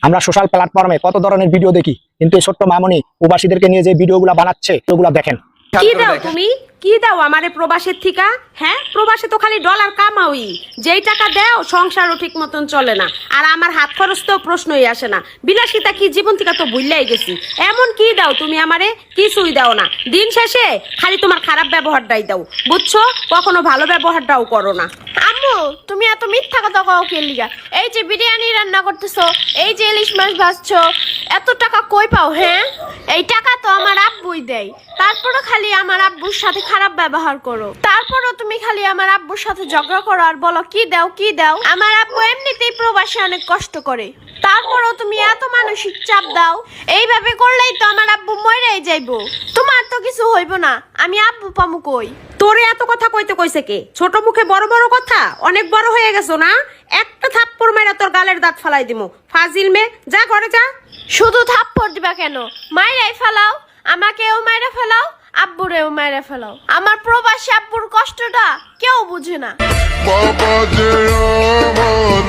আমরা সোশ্যাল প্ল্যাটফর্মে কত ধরনের ভিডিও দেখি, কিন্তু এই ছোট্ট মামনি প্রবাসীদেরকে নিয়ে যে ভিডিওগুলো বানাচ্ছে ওগুলো দেখেন। কি দাও তুমি, কি দাও আমারে প্রবাসের থিকা? হ্যাঁ, প্রবাসে তো খালি ডলার কামাওই, যেই টাকা দাও সংসারও ঠিক মতন চলে না, আর আমার হাত খরচ তো প্রশ্নই আসে না। বিলাসিতা কি জীবন থেকে তো ভুললাই গেছি। এমন কি দাও তুমি আমারে? কিছুই দাও না, দিন শেষে খালি তোমার খারাপ ব্যবহারটাই দাও, বুঝছো? কখনো ভালো ব্যবহারটাও করো না। আম্মু, তুমি এত মিথ্যা কথা কও কে লিগা? এই যে বিরিয়ানি রান্না করতেছো, এই যে ইলিশ মাছ ভাজছো, এত টাকা কই পাও? হ্যাঁ, এই টাকা তো আমার আব্বুই দেয়। তারপরও খালি আমার আব্বুর সাথে খারাপ ব্যবহার করো। তারপরও তুমি খালি আমার আব্বুর সাথে ঝগড়া করো আর বলো কি দাও কি দাও। আমার আব্বু এমনিতেই প্রবাসে অনেক কষ্ট করে, তারপরও তুমি এত মানসিক চাপ দাও। এইভাবে করলেই তো আমার আব্বু মরেই যাইবো। তোমার তো কিছু হইব না, আমি আব্বু পামু কই? তোরে এত কথা কইতে কইছে কে? ছোট মুখে বড় বড় কথা, অনেক বড় হয়ে গেছো না? একটা থাপ্পড় মাইরা তোর গালের দাঁত ফালাই দিমু। ফাজিল মে, যা ঘরে যা। শুধু থাপ্পড় দিবা কেন? মাইরাই ফেলাও, আমাকেও মাইরা ফেলাও, আব্বুরেও মাইরা ফেলাও। আমার প্রবাসী আব্বুর কষ্টটা কেউ বুঝে না। বাবা যে আমার